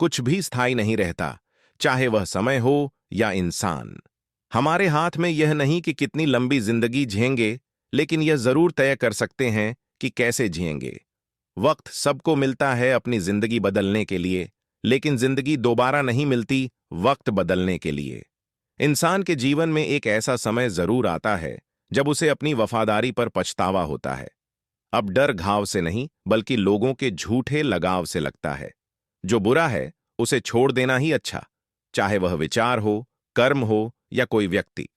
कुछ भी स्थायी नहीं रहता, चाहे वह समय हो या इंसान। हमारे हाथ में यह नहीं कि कितनी लंबी जिंदगी जिएंगे, लेकिन यह जरूर तय कर सकते हैं कि कैसे जिएंगे। वक्त सबको मिलता है अपनी जिंदगी बदलने के लिए, लेकिन जिंदगी दोबारा नहीं मिलती वक्त बदलने के लिए। इंसान के जीवन में एक ऐसा समय जरूर आता है जब उसे अपनी वफादारी पर पछतावा होता है। अब डर घाव से नहीं, बल्कि लोगों के झूठे लगाव से लगता है। जो बुरा है उसे छोड़ देना ही अच्छा, चाहे वह विचार हो, कर्म हो या कोई व्यक्ति।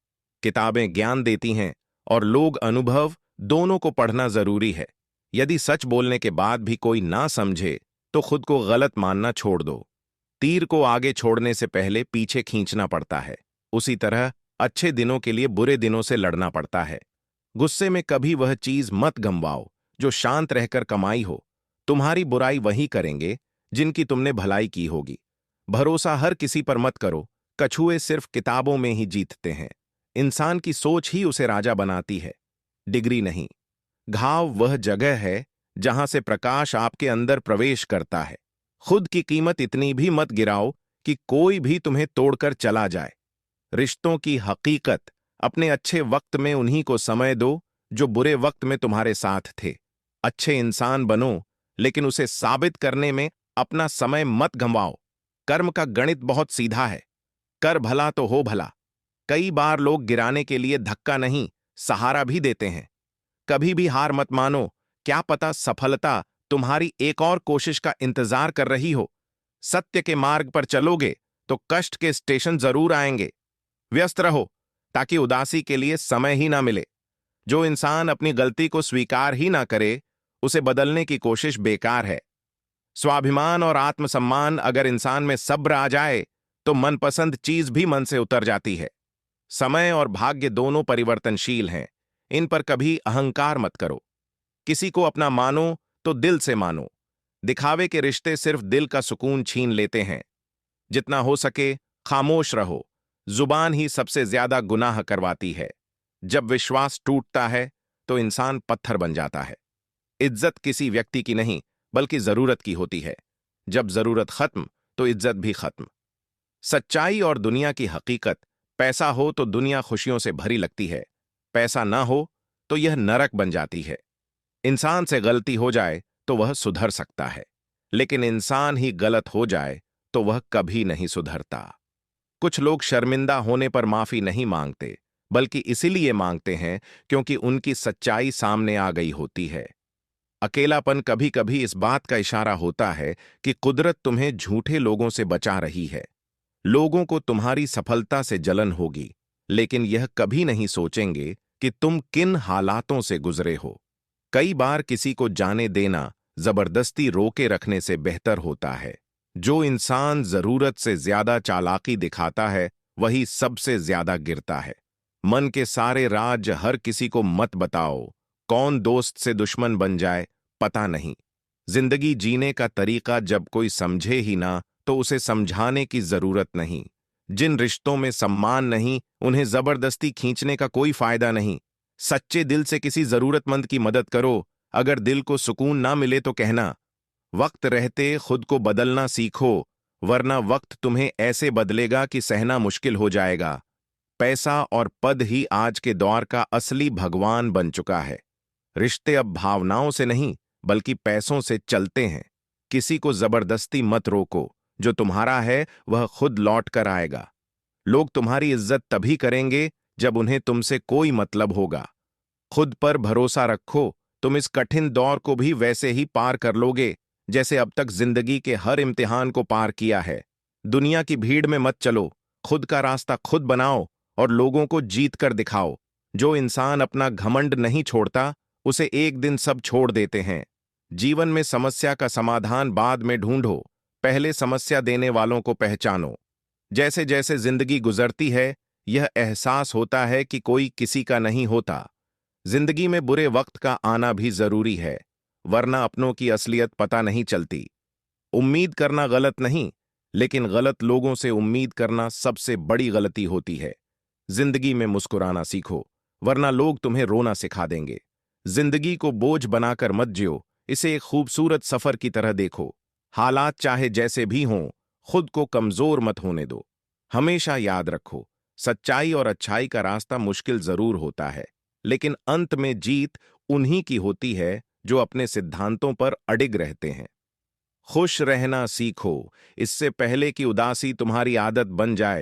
किताबें ज्ञान देती हैं और लोग अनुभव, दोनों को पढ़ना जरूरी है। यदि सच बोलने के बाद भी कोई ना समझे तो खुद को गलत मानना छोड़ दो। तीर को आगे छोड़ने से पहले पीछे खींचना पड़ता है, उसी तरह अच्छे दिनों के लिए बुरे दिनों से लड़ना पड़ता है। गुस्से में कभी वह चीज मत गंवाओ जो शांत रहकर कमाई हो। तुम्हारी बुराई वही करेंगे जिनकी तुमने भलाई की होगी। भरोसा हर किसी पर मत करो, कछुए सिर्फ किताबों में ही जीतते हैं। इंसान की सोच ही उसे राजा बनाती है, डिग्री नहीं। घाव वह जगह है जहां से प्रकाश आपके अंदर प्रवेश करता है। खुद की कीमत इतनी भी मत गिराओ कि कोई भी तुम्हें तोड़कर चला जाए। रिश्तों की हकीकत, अपने अच्छे वक्त में उन्हीं को समय दो जो बुरे वक्त में तुम्हारे साथ थे। अच्छे इंसान बनो, लेकिन उसे साबित करने में अपना समय मत गंवाओ। कर्म का गणित बहुत सीधा है, कर भला तो हो भला। कई बार लोग गिराने के लिए धक्का नहीं, सहारा भी देते हैं। कभी भी हार मत मानो, क्या पता सफलता तुम्हारी एक और कोशिश का इंतजार कर रही हो। सत्य के मार्ग पर चलोगे तो कष्ट के स्टेशन जरूर आएंगे। व्यस्त रहो ताकि उदासी के लिए समय ही ना मिले। जो इंसान अपनी गलती को स्वीकार ही ना करे, उसे बदलने की कोशिश बेकार है। स्वाभिमान और आत्मसम्मान, अगर इंसान में सब्र आ जाए तो मनपसंद चीज भी मन से उतर जाती है। समय और भाग्य दोनों परिवर्तनशील हैं, इन पर कभी अहंकार मत करो। किसी को अपना मानो तो दिल से मानो। दिखावे के रिश्ते सिर्फ दिल का सुकून छीन लेते हैं। जितना हो सके खामोश रहो, जुबान ही सबसे ज्यादा गुनाह करवाती है। जब विश्वास टूटता है तो इंसान पत्थर बन जाता है। इज्जत किसी व्यक्ति की नहीं, बल्कि जरूरत की होती है। जब जरूरत खत्म तो इज्जत भी खत्म। सच्चाई और दुनिया की हकीकत, पैसा हो तो दुनिया खुशियों से भरी लगती है, पैसा ना हो तो यह नरक बन जाती है। इंसान से गलती हो जाए तो वह सुधर सकता है, लेकिन इंसान ही गलत हो जाए तो वह कभी नहीं सुधरता। कुछ लोग शर्मिंदा होने पर माफी नहीं मांगते, बल्कि इसीलिए मांगते हैं क्योंकि उनकी सच्चाई सामने आ गई होती है। अकेलापन कभी कभी इस बात का इशारा होता है कि कुदरत तुम्हें झूठे लोगों से बचा रही है। लोगों को तुम्हारी सफलता से जलन होगी, लेकिन यह कभी नहीं सोचेंगे कि तुम किन हालातों से गुजरे हो। कई बार किसी को जाने देना जबरदस्ती रोके रखने से बेहतर होता है। जो इंसान जरूरत से ज्यादा चालाकी दिखाता है, वही सबसे ज्यादा गिरता है। मन के सारे राज हर किसी को मत बताओ, कौन दोस्त से दुश्मन बन जाए पता नहीं। जिंदगी जीने का तरीका जब कोई समझे ही ना, तो उसे समझाने की जरूरत नहीं। जिन रिश्तों में सम्मान नहीं, उन्हें जबरदस्ती खींचने का कोई फायदा नहीं। सच्चे दिल से किसी जरूरतमंद की मदद करो। अगर दिल को सुकून ना मिले तो कहना। वक्त रहते खुद को बदलना सीखो, वरना वक्त तुम्हें ऐसे बदलेगा कि सहना मुश्किल हो जाएगा। पैसा और पद ही आज के दौर का असली भगवान बन चुका है। रिश्ते अब भावनाओं से नहीं, बल्कि पैसों से चलते हैं। किसी को जबरदस्ती मत रोको, जो तुम्हारा है वह खुद लौट कर आएगा। लोग तुम्हारी इज्जत तभी करेंगे जब उन्हें तुमसे कोई मतलब होगा। खुद पर भरोसा रखो, तुम इस कठिन दौर को भी वैसे ही पार कर लोगे जैसे अब तक जिंदगी के हर इम्तिहान को पार किया है। दुनिया की भीड़ में मत चलो, खुद का रास्ता खुद बनाओ और लोगों को जीत कर दिखाओ। जो इंसान अपना घमंड नहीं छोड़ता, उसे एक दिन सब छोड़ देते हैं। जीवन में समस्या का समाधान बाद में ढूंढो, पहले समस्या देने वालों को पहचानो। जैसे जैसे जिंदगी गुजरती है, यह एहसास होता है कि कोई किसी का नहीं होता। जिंदगी में बुरे वक्त का आना भी जरूरी है, वरना अपनों की असलियत पता नहीं चलती। उम्मीद करना गलत नहीं, लेकिन गलत लोगों से उम्मीद करना सबसे बड़ी गलती होती है। जिंदगी में मुस्कुराना सीखो, वरना लोग तुम्हें रोना सिखा देंगे। जिंदगी को बोझ बनाकर मत जियो, इसे एक खूबसूरत सफर की तरह देखो। हालात चाहे जैसे भी हों, खुद को कमजोर मत होने दो। हमेशा याद रखो, सच्चाई और अच्छाई का रास्ता मुश्किल जरूर होता है, लेकिन अंत में जीत उन्हीं की होती है जो अपने सिद्धांतों पर अडिग रहते हैं। खुश रहना सीखो, इससे पहले कि उदासी तुम्हारी आदत बन जाए।